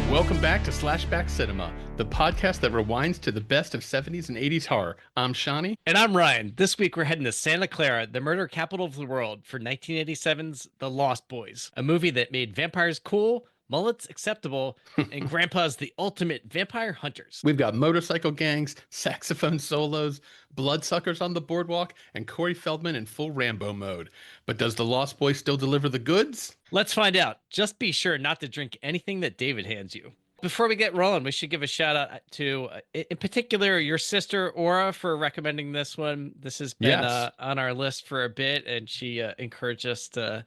Welcome back to SlashBack Cinema, the podcast that rewinds to the best of 70s and 80s horror. I'm Shawnee. And I'm Ryan. This week we're heading to Santa Clara, the murder capital of the world, for 1987's The Lost Boys, a movie that made vampires cool, mullets acceptable, and grandpas the ultimate vampire hunters. We've got motorcycle gangs, saxophone solos, bloodsuckers on the boardwalk, and Corey Feldman in full Rambo mode. But does The Lost Boys still deliver the goods? Let's find out. Just be sure not to drink anything that David hands you. Before we get rolling, we should give a shout out to, in particular, your sister, Aura, for recommending this one. This has been on our list for a bit, and she encouraged us to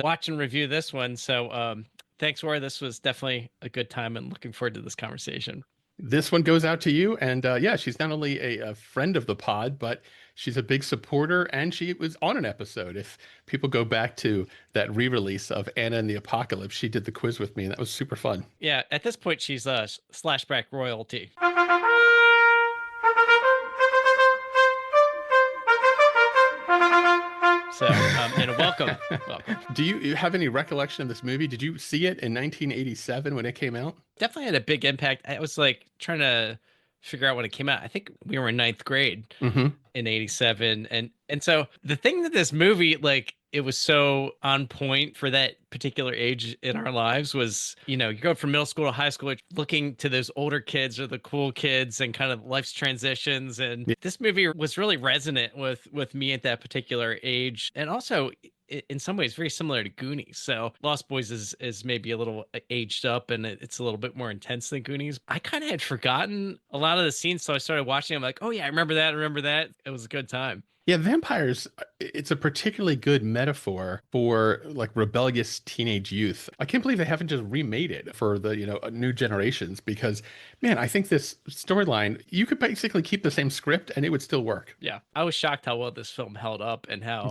watch and review this one. So thanks, Aura. This was definitely a good time, and looking forward to this conversation. This one goes out to you. And she's not only a friend of the pod, but she's a big supporter, and she was on an episode. If people go back to that re-release of Anna and the Apocalypse, she did the quiz with me, and that was super fun. Yeah, at this point, she's SlashBack royalty. So, and welcome. Do you have any recollection of this movie? Did you see it in 1987 when it came out? Definitely had a big impact. I was like trying to figure out when it came out. I think we were in ninth grade in 87. And so the thing that this movie, like, it was so on point for that particular age in our lives was, you go from middle school to high school, looking to those older kids or the cool kids and kind of life's transitions. And this movie was really resonant with me at that particular age. And also, in some ways, very similar to Goonies. So Lost Boys is maybe a little aged up, and it's a little bit more intense than Goonies. I kind of had forgotten a lot of the scenes, so I started watching. I'm like, oh yeah, I remember that. It was a good time. Yeah, vampires, it's a particularly good metaphor for like rebellious teenage youth. I can't believe they haven't just remade it for the, new generations, because, man, I think this storyline, you could basically keep the same script and it would still work. Yeah, I was shocked how well this film held up and how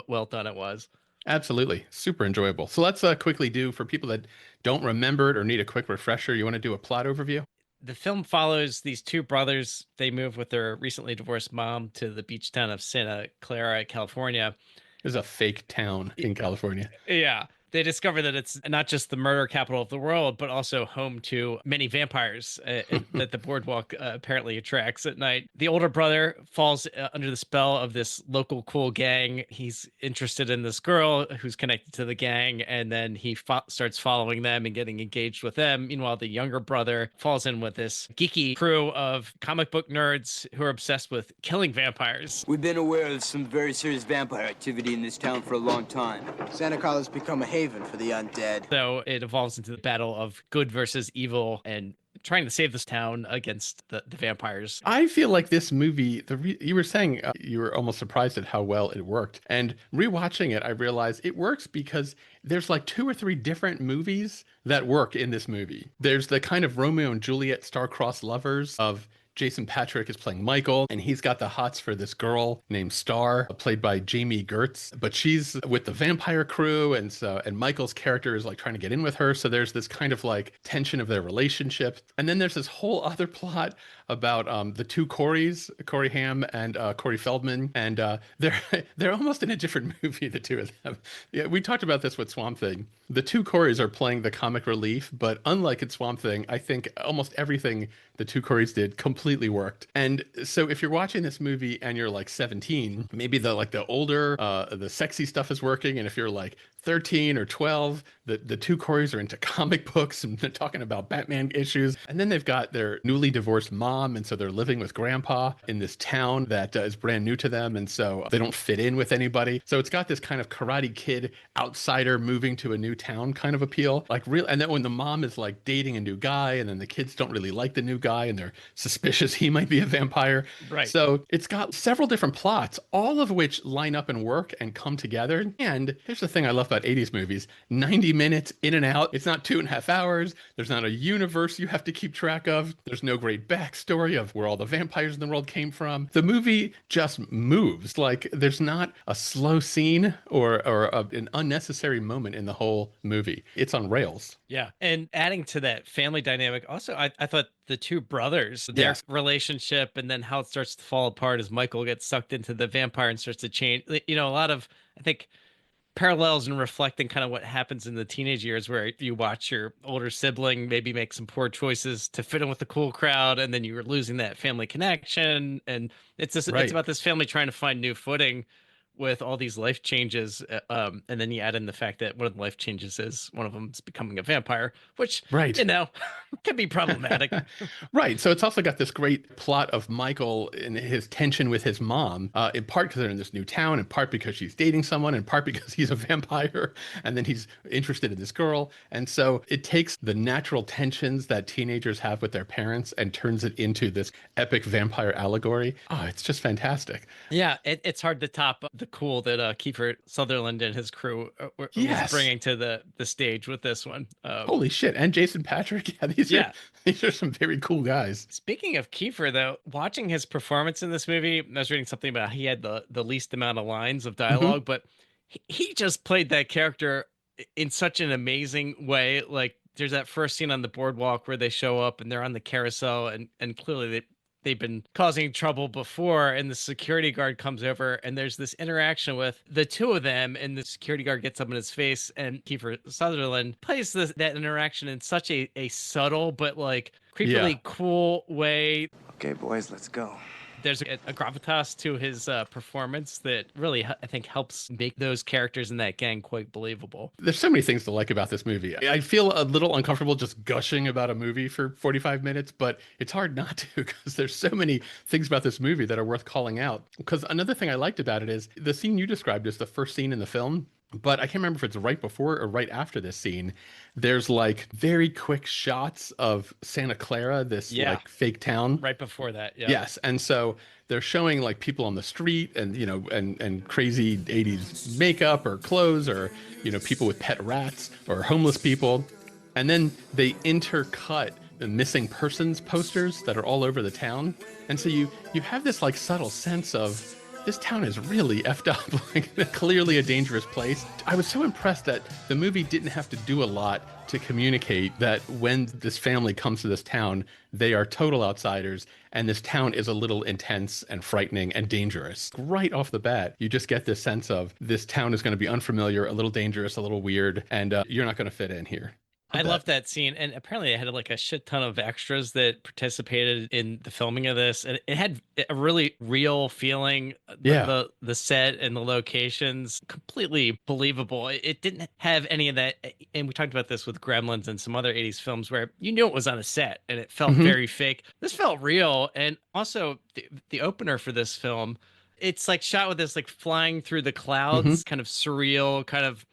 well done it was. Absolutely. Super enjoyable. So let's quickly do, for people that don't remember it or need a quick refresher, you want to do a plot overview? The film follows these two brothers. They move with their recently divorced mom to the beach town of Santa Clara, California. There's a fake town in California. Yeah. They discover that it's not just the murder capital of the world, but also home to many vampires that the boardwalk apparently attracts at night. The older brother falls under the spell of this local cool gang. He's interested in this girl who's connected to the gang, and then he starts following them and getting engaged with them. Meanwhile, the younger brother falls in with this geeky crew of comic book nerds who are obsessed with killing vampires. We've been aware of some very serious vampire activity in this town for a long time. Santa Carla has become a haven for the undead. So it evolves into the battle of good versus evil and trying to save this town against the vampires. I feel like this movie, you were saying you were almost surprised at how well it worked. And rewatching it, I realized it works because there's like 2 or 3 different movies that work in this movie. There's the kind of Romeo and Juliet star-crossed lovers of Jason Patric is playing Michael, and he's got the hots for this girl named Star, played by Jamie Gertz, but she's with the vampire crew, and Michael's character is like trying to get in with her. So there's this kind of like tension of their relationship, and then there's this whole other plot about the two Coreys, Corey Haim and Corey Feldman, and they're almost in a different movie, the two of them. Yeah, we talked about this with Swamp Thing. The two Coreys are playing the comic relief, but unlike in Swamp Thing, I think almost everything the two Coreys did completely worked. And so if you're watching this movie and you're like 17, maybe the older, the sexy stuff is working, and if you're like 13 or 12, the two Coreys are into comic books and they're talking about Batman issues. And then they've got their newly divorced mom, and so they're living with grandpa in this town that is brand new to them, and so they don't fit in with anybody. So it's got this kind of Karate Kid outsider moving to a new town kind of appeal. Like real, and then when the mom is like dating a new guy, and then the kids don't really like the new guy and they're suspicious he might be a vampire. Right. So it's got several different plots, all of which line up and work and come together. And here's the thing I love about 80s movies: 90 minutes in and out. It's not 2.5 hours. There's not a universe you have to keep track of. There's no great backstory of where all the vampires in the world came from. The movie just moves. Like there's not a slow scene or an unnecessary moment in the whole movie. It's on rails. Yeah. And adding to that family dynamic, also, I thought the two brothers, their relationship, and then how it starts to fall apart as Michael gets sucked into the vampire and starts to change. A lot of, I think, parallels and reflecting kind of what happens in the teenage years, where you watch your older sibling maybe make some poor choices to fit in with the cool crowd, and then you're losing that family connection. And it's Right. about this family trying to find new footing with all these life changes. And then you add in the fact that one of the life changes is one of them is becoming a vampire, which, Right. can be problematic. Right. So it's also got this great plot of Michael and his tension with his mom, in part because they're in this new town, in part because she's dating someone, in part because he's a vampire, and then he's interested in this girl. And so it takes the natural tensions that teenagers have with their parents and turns it into this epic vampire allegory. Oh, it's just fantastic. Yeah, it's hard to top the cool that Kiefer Sutherland and his crew was Yes. bringing to the stage with this one. Holy shit. And Jason Patrick. Yeah, these are some very cool guys. Speaking of Kiefer, though, watching his performance in this movie, I was reading something about he had the least amount of lines of dialogue, but he just played that character in such an amazing way. Like, there's that first scene on the boardwalk where they show up and they're on the carousel, and clearly they've been causing trouble before, and the security guard comes over and there's this interaction with the two of them, and the security guard gets up in his face, and Kiefer Sutherland plays that interaction in such a subtle but like creepily cool way. Okay, boys, let's go. There's a gravitas to his performance that really, I think, helps make those characters in that gang quite believable. There's so many things to like about this movie. I feel a little uncomfortable just gushing about a movie for 45 minutes, but it's hard not to, because there's so many things about this movie that are worth calling out. Because another thing I liked about it is the scene you described is the first scene in the film. But I can't remember if it's right before or right after this scene. There's like very quick shots of Santa Clara, this like fake town. Right before that, yeah. Yes. And so they're showing like people on the street and, and crazy 80s makeup or clothes, or, people with pet rats or homeless people. And then they intercut the missing persons posters that are all over the town. And so you have this like subtle sense of, this town is really effed up, like clearly a dangerous place. I was so impressed that the movie didn't have to do a lot to communicate that when this family comes to this town, they are total outsiders, and this town is a little intense and frightening and dangerous. Right off the bat, you just get this sense of this town is going to be unfamiliar, a little dangerous, a little weird, and you're not going to fit in here. I love that scene, and apparently they had like a shit ton of extras that participated in the filming of this, and it had a really real feeling. The set and the locations, completely believable. It didn't have any of that, and we talked about this with Gremlins and some other 80s films where you knew it was on a set and it felt very fake. This felt real, and also the opener for this film, it's like shot with this like flying through the clouds, kind of surreal, kind of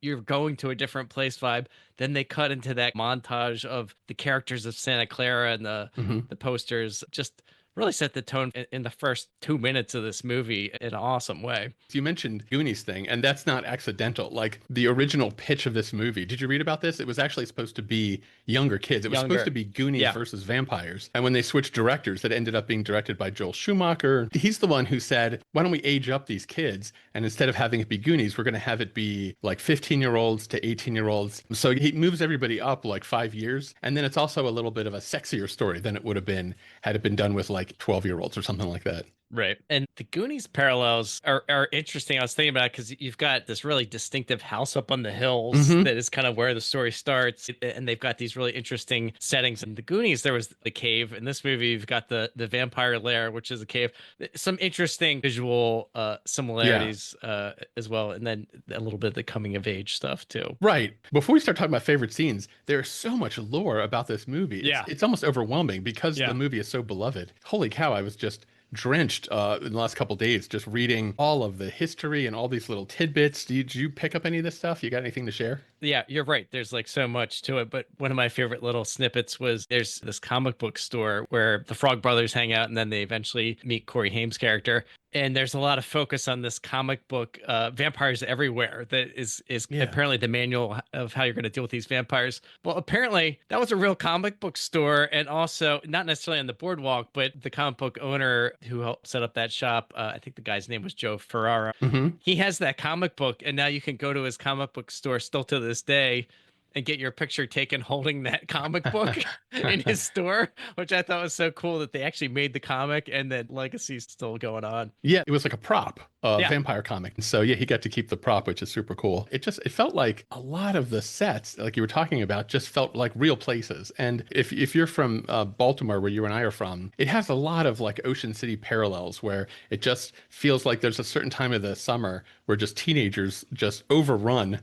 you're going to a different place vibe. Then they cut into that montage of the characters of Santa Clara and the posters. Just really set the tone in the first 2 minutes of this movie in an awesome way. You mentioned Goonies thing, and that's not accidental. Like the original pitch of this movie, did you read about this? It was actually supposed to be younger kids. It was supposed to be Goonies versus vampires. And when they switched directors, it ended up being directed by Joel Schumacher. He's the one who said, why don't we age up these kids? And instead of having it be Goonies, we're going to have it be like 15-year-olds to 18-year-olds. So he moves everybody up like 5 years. And then it's also a little bit of a sexier story than it would have been had it been done with like 12-year-olds or something like that. Right. And the Goonies parallels are interesting. I was thinking about it because you've got this really distinctive house up on the hills that is kind of where the story starts. And they've got these really interesting settings. In the Goonies, there was the cave. In this movie, you've got the vampire lair, which is a cave. Some interesting visual similarities as well. And then a little bit of the coming of age stuff too. Right. Before we start talking about favorite scenes, there's so much lore about this movie. It's almost overwhelming because the movie is so beloved. Holy cow, I was just drenched in the last couple of days just reading all of the history and all these little tidbits. Did you pick up any of this stuff? You got anything to share? Yeah, you're right. There's like so much to it. But one of my favorite little snippets was there's this comic book store where the Frog Brothers hang out, and then they eventually meet Corey Haim's character. And there's a lot of focus on this comic book, Vampires Everywhere, that is apparently the manual of how you're going to deal with these vampires. Well, apparently that was a real comic book store, and also not necessarily on the boardwalk, but the comic book owner who helped set up that shop, I think the guy's name was Joe Ferrara. He has that comic book, and now you can go to his comic book store still to this day and get your picture taken holding that comic book in his store, which I thought was so cool that they actually made the comic and that legacy's still going on. Yeah, it was like a prop, Yeah. vampire comic. And so yeah, he got to keep the prop, which is super cool. It felt like a lot of the sets, like you were talking about, just felt like real places. And if you're from Baltimore, where you and I are from, it has a lot of like Ocean City parallels where it just feels like there's a certain time of the summer where just teenagers just overrun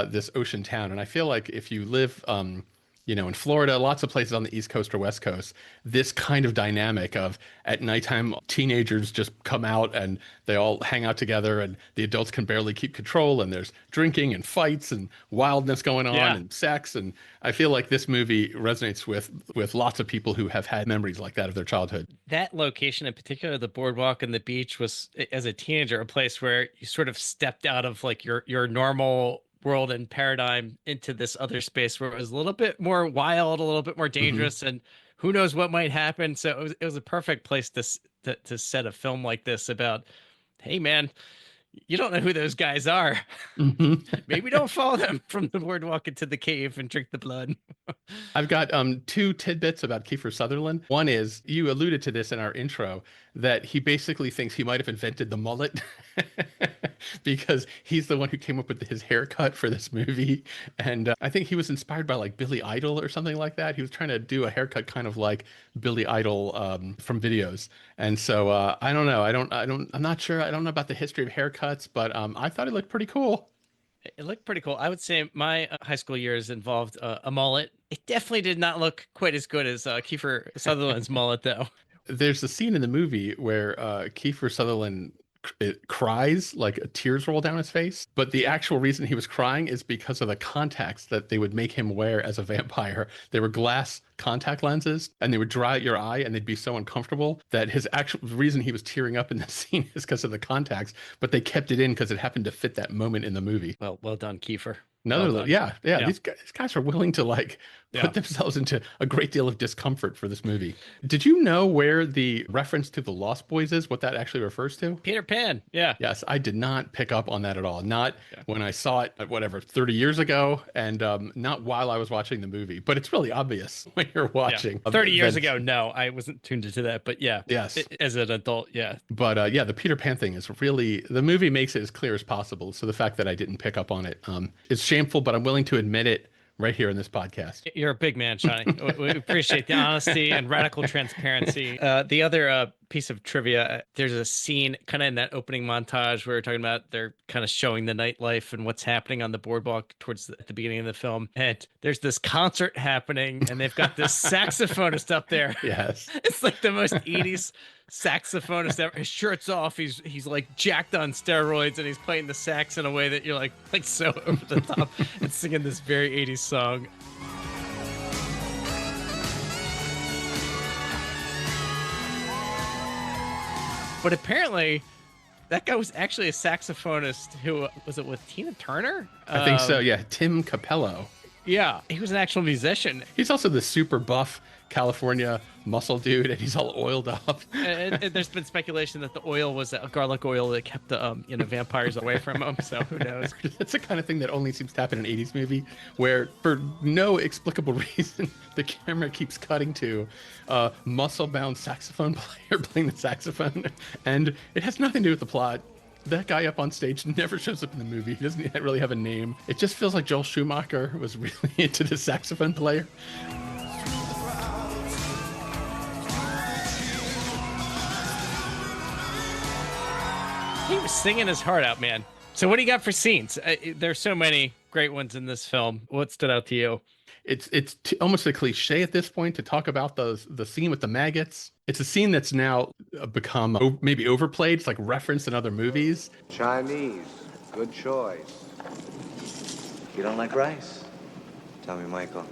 this ocean town. And I feel like if you live in Florida, lots of places on the East Coast or West Coast, this kind of dynamic of at nighttime, teenagers just come out and they all hang out together and the adults can barely keep control and there's drinking and fights and wildness going on and sex. And I feel like this movie resonates with lots of people who have had memories like that of their childhood. That location in particular, the boardwalk and the beach, was, as a teenager, a place where you sort of stepped out of like your normal world and paradigm into this other space where it was a little bit more wild, a little bit more dangerous, and who knows what might happen. So it was a perfect place to set a film like this about, hey man, you don't know who those guys are. Maybe don't follow them from the boardwalk into the cave and drink the blood. I've got two tidbits about Kiefer Sutherland. One is, you alluded to this in our intro, that he basically thinks he might have invented the mullet because he's the one who came up with his haircut for this movie. And I think he was inspired by like Billy Idol or something like that. He was trying to do a haircut kind of like Billy Idol from videos. And so I don't know. I'm not sure. I don't know about the history of haircuts, but I thought it looked pretty cool. It looked pretty cool. I would say my high school years involved a mullet. It definitely did not look quite as good as Kiefer Sutherland's mullet, though. There's a scene in the movie where Kiefer Sutherland cries, like tears roll down his face. But the actual reason he was crying is because of the contacts that they would make him wear as a vampire. They were glass contact lenses and they would dry out your eye and they'd be so uncomfortable that his actual reason he was tearing up in the scene is because of the contacts, but they kept it in because it happened to fit that moment in the movie. Well done, Kiefer. Yeah. These guys are willing to like put themselves into a great deal of discomfort for this movie. Did you know where the reference to the Lost Boys is, what that actually refers to? Peter Pan. Yeah. Yes, I did not pick up on that at all. Not when I saw it, 30 years ago, and not while I was watching the movie. But it's really obvious when you're watching. 30 years ago, no, I wasn't tuned into that. But yes, as an adult, yeah. But the Peter Pan thing is really, the movie makes it as clear as possible. So the fact that I didn't pick up on it is shameful, but I'm willing to admit it right here in this podcast. You're a big man, Shawnee. We appreciate the honesty and radical transparency. The other piece of trivia, there's a scene kind of in that opening montage where we're talking about they're kind of showing the nightlife and what's happening on the boardwalk at the beginning of the film. And there's this concert happening and they've got this saxophonist up there. Yes. It's like the most 80s saxophonist ever. His shirt's off. He's like jacked on steroids and he's playing the sax in a way that you're like so over the top and singing this very 80s song. But apparently that guy was actually a saxophonist who was it with Tina Turner? I think so. Yeah. Tim Capello. Yeah. He was an actual musician. He's also the super buff California muscle dude, and he's all oiled up. and there's been speculation that the oil was a garlic oil that kept the vampires away from him. So who knows? That's the kind of thing that only seems to happen in an 80s movie, where for no explicable reason the camera keeps cutting to a muscle-bound saxophone player playing the saxophone, and it has nothing to do with the plot. That guy up on stage never shows up in the movie. He doesn't really have a name. It just feels like Joel Schumacher was really into the saxophone player. He was singing his heart out, man. So what do you got for scenes? There's so many great ones in this film. What stood out to you? It's almost a cliche at this point to talk about the scene with the maggots. It's a scene that's now become maybe overplayed. It's like referenced in other movies. Chinese, good choice. You don't like rice? Tell me, Michael,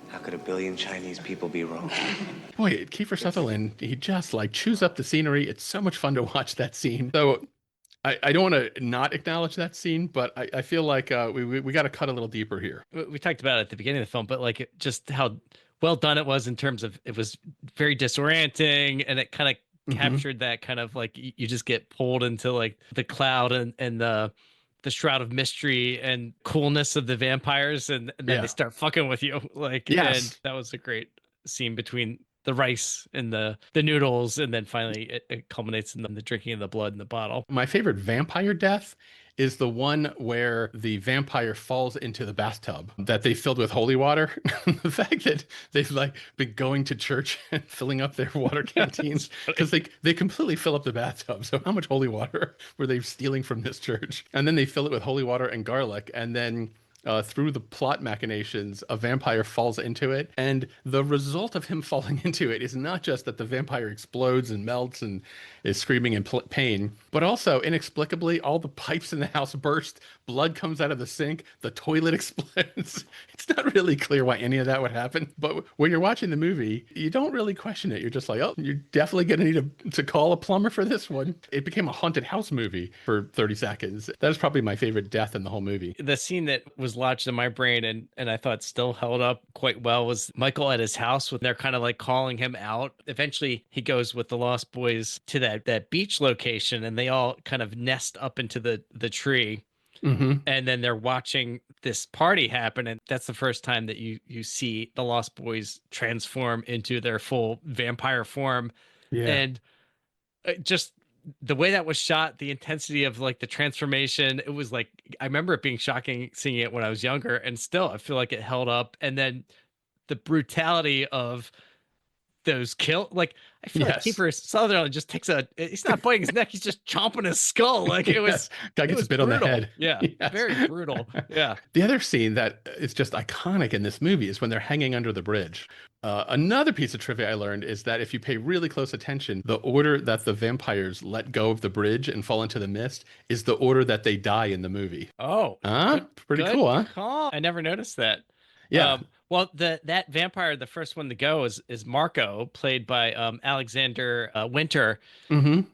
how could a billion Chinese people be wrong? Boy, Kiefer Sutherland, he just like chews up the scenery. It's so much fun to watch that scene. So I don't want to not acknowledge that scene, but I feel like we got to cut a little deeper here. We talked about it at the beginning of the film, but like just how well done it was in terms of it was very disorienting, and it kind of captured that kind of like you just get pulled into like the cloud and the the shroud of mystery and coolness of the vampires, and then they start fucking with you. Like, and that was a great scene between the rice and the noodles, and then finally it culminates in the drinking of the blood in the bottle. My favorite vampire death is the one where the vampire falls into the bathtub that they filled with holy water. The fact that they've like been going to church and filling up their water canteens because they completely fill up the bathtub. So how much holy water were they stealing from this church? And then they fill it with holy water and garlic, and then through the plot machinations, a vampire falls into it. And the result of him falling into it is not just that the vampire explodes and melts and is screaming in pain, but also inexplicably, all the pipes in the house burst, blood comes out of the sink, the toilet explodes. It's not really clear why any of that would happen. But when you're watching the movie, you don't really question it. You're just like, oh, you're definitely going to need to call a plumber for this one. It became a haunted house movie for 30 seconds. That is probably my favorite death in the whole movie. The scene that was lodged in my brain and I thought still held up quite well was Michael at his house when they're kind of like calling him out. Eventually he goes with the Lost Boys to that beach location, and they all kind of nest up into the tree. Mm-hmm. And then they're watching this party happen, and that's the first time that you see the Lost Boys transform into their full vampire form. Yeah. And just the way that was shot, the intensity of like the transformation, it was like, I remember it being shocking seeing it when I was younger, and still I feel like it held up. And then the brutality of those like I feel like Kiefer Sutherland just he's not biting his neck, he's just chomping his skull. Like it was guy gets a bit brutal on the head. Yeah. Yes. Very brutal. Yeah. The other scene that is just iconic in this movie is when they're hanging under the bridge. Another piece of trivia I learned is that if you pay really close attention, the order that the vampires let go of the bridge and fall into the mist is the order that they die in the movie. Oh, pretty cool, huh? Call. I never noticed that. Yeah. Well, that vampire, the first one to go is Marco, played by Alexander Winter, who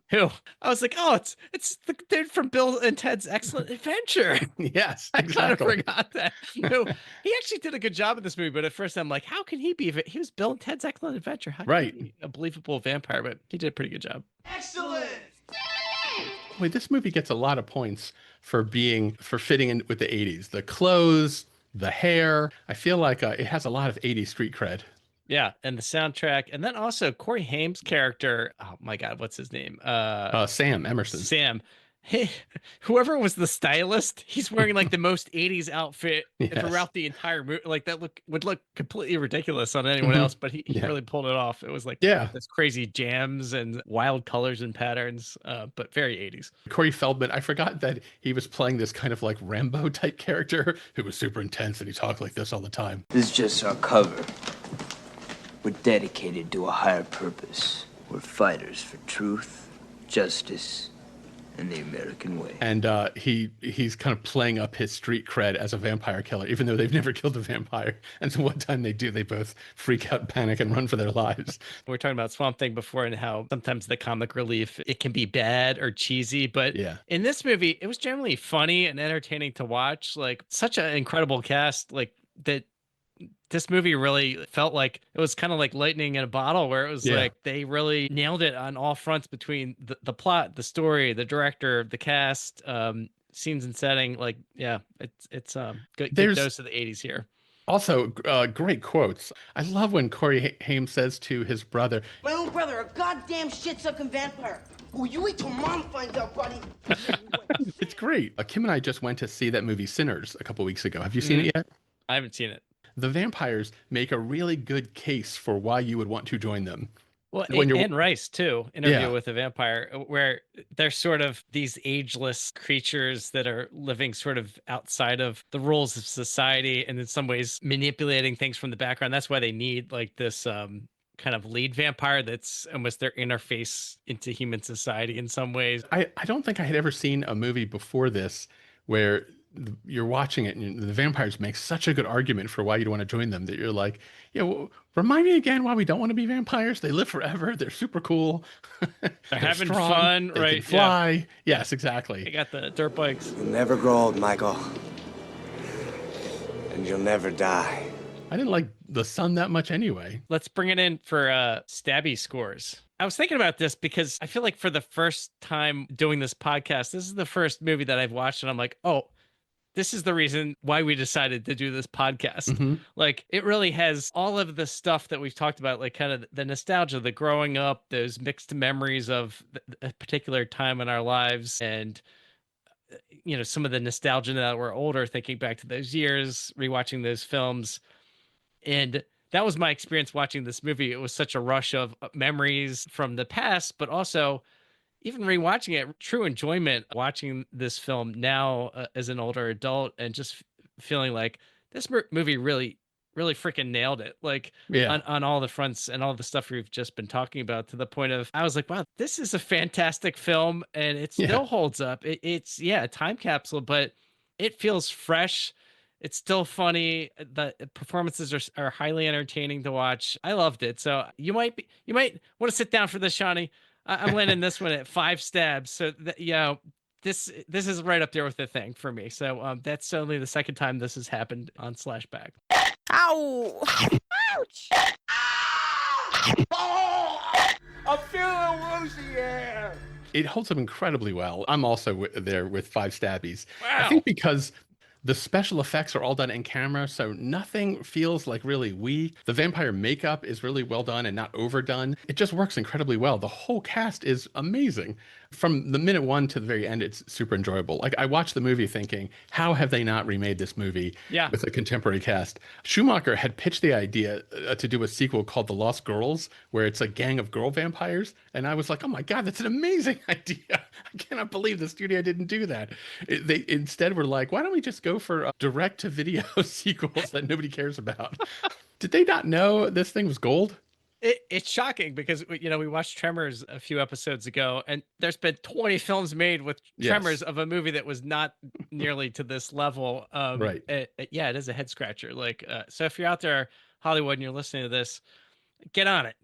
I was like, oh, it's the dude from Bill and Ted's Excellent Adventure. Yes, exactly. I kind of forgot that. No, he actually did a good job in this movie, but at first I'm like, how can he be? He was Bill and Ted's Excellent Adventure. How can he be a believable vampire? But he did a pretty good job. Excellent. Wait, this movie gets a lot of points for fitting in with the 80s. The clothes, the hair. I feel like it has a lot of 80s street cred. Yeah, and the soundtrack. And then also Corey Haim's character, oh my God, what's his name? Sam Emerson. Sam. Hey, whoever was the stylist, he's wearing like the most 80s outfit throughout the entire movie. Like that would look completely ridiculous on anyone else, but he really pulled it off. It was like this crazy jams and wild colors and patterns, but very 80s. Corey Feldman, I forgot that he was playing this kind of like Rambo type character who was super intense and he talked like this all the time. This is just our cover. We're dedicated to a higher purpose. We're fighters for truth, justice, and the American way. And he's kind of playing up his street cred as a vampire killer, even though they've never killed a vampire. And so one time they do, they both freak out, panic, and run for their lives. We were talking about Swamp Thing before and how sometimes the comic relief, it can be bad or cheesy. But in this movie, it was generally funny and entertaining to watch. Like such an incredible cast, like that. This movie really felt like it was kind of like lightning in a bottle, where it was like they really nailed it on all fronts between the plot, the story, the director, the cast, scenes and setting. Like, it's good dose of the 80s here. Also, great quotes. I love when Corey Haim says to his brother, "My own brother, a goddamn shit-sucking vampire. Oh, you wait till Mom finds out, buddy." It's great. Kim and I just went to see that movie Sinners a couple weeks ago. Have you seen it yet? I haven't seen it. The vampires make a really good case for why you would want to join them. Well, and Rice too, Interview with a Vampire, where they're sort of these ageless creatures that are living sort of outside of the rules of society, and in some ways manipulating things from the background. That's why they need like this kind of lead vampire that's almost their interface into human society in some ways. I don't think I had ever seen a movie before this where you're watching it and the vampires make such a good argument for why you'd want to join them that you're like, remind me again why we don't want to be vampires. They live forever. They're super cool. They're having strong, fun, they right? Can fly. Yeah. Yes, exactly. They got the dirt bikes. You'll never grow old, Michael. And you'll never die. I didn't like the sun that much anyway. Let's bring it in for stabby scores. I was thinking about this because I feel like for the first time doing this podcast, this is the first movie that I've watched, and I'm like, oh, this is the reason why we decided to do this podcast. Hmm. Like, it really has all of the stuff that we've talked about, like kind of the nostalgia, the growing up, those mixed memories of a particular time in our lives, and some of the nostalgia now that we're older, thinking back to those years, rewatching those films. And that was my experience watching this movie. It was such a rush of memories from the past, but also even rewatching it, true enjoyment watching this film now as an older adult, and just feeling like this movie really, really freaking nailed it. Like Yeah. on all the fronts and all the stuff we've just been talking about, to the point of I was like, wow, this is a fantastic film, and it Yeah. still holds up. It's a time capsule, but it feels fresh. It's still funny. The performances are highly entertaining to watch. I loved it. So you might want to sit down for this, Shawnee. I'm landing this one at 5 stabs. So this is right up there with the thing for me. So that's only the second time this has happened on SlashBack. Ow! Ouch! I'm feeling woozy here. It holds up incredibly well. I'm also there with 5 stabbies. Wow. I think because the special effects are all done in camera, so nothing feels like really weak. The vampire makeup is really well done and not overdone. It just works incredibly well. The whole cast is amazing. From the minute one to the very end, it's super enjoyable. Like, I watched the movie thinking, how have they not remade this movie with a contemporary cast? Schumacher had pitched the idea to do a sequel called The Lost Girls, where it's a gang of girl vampires. And I was like, oh my God, that's an amazing idea. I cannot believe the studio didn't do that. They instead were like, why don't we just go for direct-to-video sequels that nobody cares about? Did they not know this thing was gold? It's shocking because we watched Tremors a few episodes ago, and there's been 20 films made with Tremors of a movie that was not nearly to this level. Right. It is a head scratcher. Like, so if you're out there, Hollywood, and you're listening to this, get on it.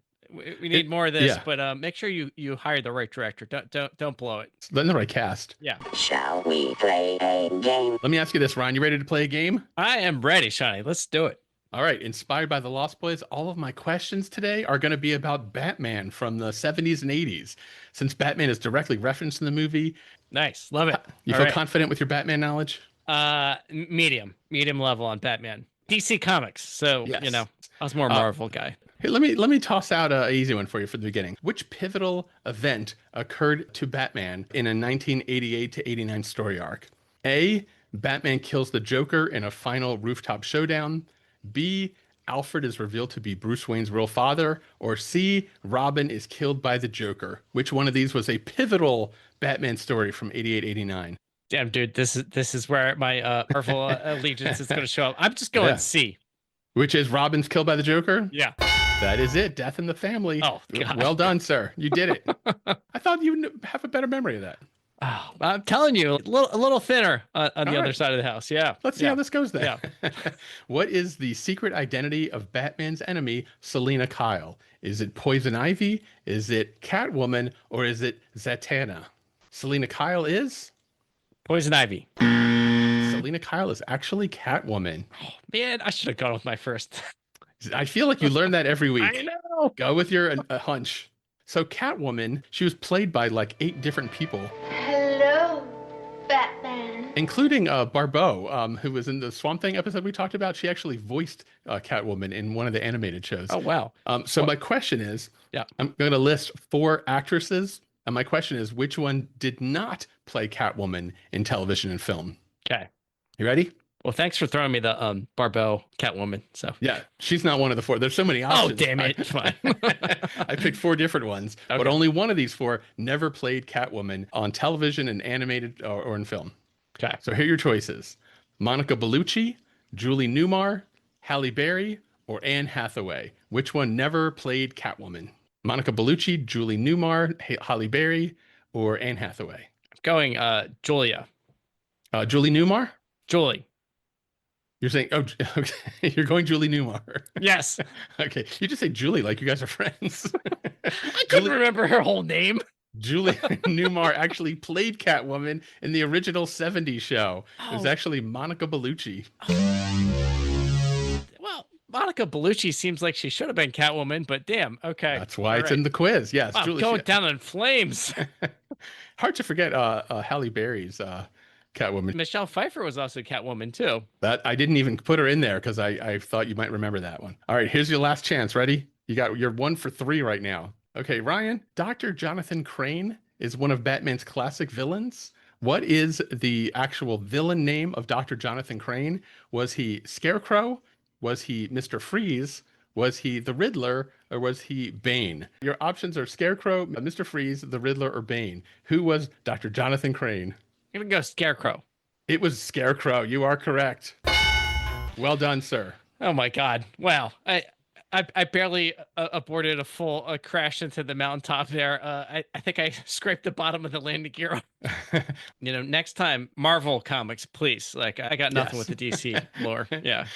We need more of this, but make sure you hire the right director. Don't blow it. Then the right cast. Yeah. Shall we play a game? Let me ask you this, Ryan. You ready to play a game? I am ready, Shawnee. Let's do it. All right, inspired by the Lost Boys, all of my questions today are going to be about Batman from the 70s and 80s. Since Batman is directly referenced in the movie. Nice. Love it. You feel confident with your Batman knowledge? Medium level on Batman. DC Comics. So, I was more a Marvel guy. Hey, let me toss out an easy one for you for the beginning. Which pivotal event occurred to Batman in a 1988 to 89 story arc? A, Batman kills the Joker in a final rooftop showdown. B, Alfred is revealed to be Bruce Wayne's real father. Or C, Robin is killed by the Joker. Which one of these was a pivotal Batman story from 88-89? Damn, dude, this is where my Marvel allegiance is going to show up. I'm just going C. Which is Robin's killed by the Joker? Yeah. That is it. Death in the family. Oh, God. Well done, sir. You did it. I thought you'd have a better memory of that. Oh, I'm telling you, a little thinner on the other side of the house. Yeah. Let's see how this goes then. Yeah. What is the secret identity of Batman's enemy, Selina Kyle? Is it Poison Ivy? Is it Catwoman? Or is it Zatanna? Selina Kyle is? Poison Ivy. Selina Kyle is actually Catwoman. Oh, man, I should have gone with my first. I feel like you learn that every week. I know. Go with your hunch. So Catwoman, she was played by like 8 different people. Hello, Batman. Including Barbeau, who was in the Swamp Thing episode we talked about. She actually voiced Catwoman in one of the animated shows. Oh, wow. My question is, I'm going to list 4 actresses. And my question is, which one did not play Catwoman in television and film? Okay. You ready? Well, thanks for throwing me the Barbeau Catwoman. So yeah, she's not one of the 4. There's so many options. Oh, damn it. Fine. I picked 4 different ones, but only one of these 4 never played Catwoman on television and animated or in film. Okay. So here are your choices. Monica Bellucci, Julie Newmar, Halle Berry, or Anne Hathaway. Which one never played Catwoman? Monica Bellucci, Julie Newmar, Halle Berry, or Anne Hathaway? I'm going Julia. Julie Newmar? Julie. You're saying, okay, you're going Julie Newmar. Yes. Okay, you just say Julie like you guys are friends. I couldn't remember her whole name. Julie Newmar actually played Catwoman in the original 70s show. It was actually Monica Bellucci. Well, Monica Bellucci seems like she should have been Catwoman, but damn, okay. That's why it's in the quiz. Yes, Wow, Julie. going down in flames. Hard to forget Halle Berry's Catwoman. Michelle Pfeiffer was also Catwoman too. That I didn't even put her in there because I thought you might remember that one. All right, here's your last chance. Ready? You're 1 for 3 right now. Okay, Ryan, Dr. Jonathan Crane is one of Batman's classic villains. What is the actual villain name of Dr. Jonathan Crane? Was he Scarecrow? Was he Mr. Freeze? Was he the Riddler? Or was he Bane? Your options are Scarecrow, Mr. Freeze, the Riddler, or Bane. Who was Dr. Jonathan Crane? I'm going to go Scarecrow. It was Scarecrow. You are correct. Well done, sir. Oh my God. Wow. I barely aborted a full crash into the mountaintop there. I think I scraped the bottom of the landing gear. Next time, Marvel comics, please. Like, I got nothing with the DC lore. Yeah.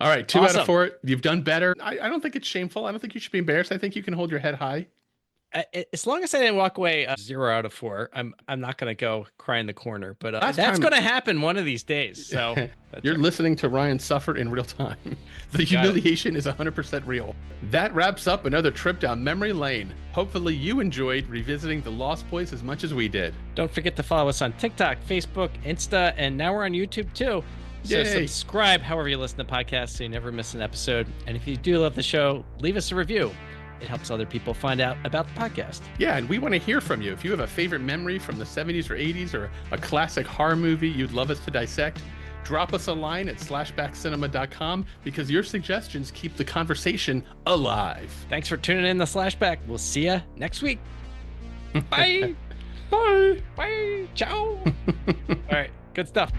All right, 2 out of 4. You've done better. I don't think it's shameful. I don't think you should be embarrassed. I think you can hold your head high. As long as I didn't walk away 0 out of 4, I'm not going to go cry in the corner. But that's going to happen one of these days. So you're listening to Ryan suffer in real time. The humiliation is 100% real. That wraps up another trip down memory lane. Hopefully you enjoyed revisiting the Lost Boys as much as we did. Don't forget to follow us on TikTok, Facebook, Insta, and now we're on YouTube too. So subscribe however you listen to podcasts so you never miss an episode. And if you do love the show, leave us a review. It helps other people find out about the podcast. Yeah, and we want to hear from you. If you have a favorite memory from the 70s or 80s or a classic horror movie you'd love us to dissect, drop us a line at slashbackcinema.com because your suggestions keep the conversation alive. Thanks for tuning in to Slashback. We'll see you next week. Bye. Bye. Bye. Ciao. All right. Good stuff.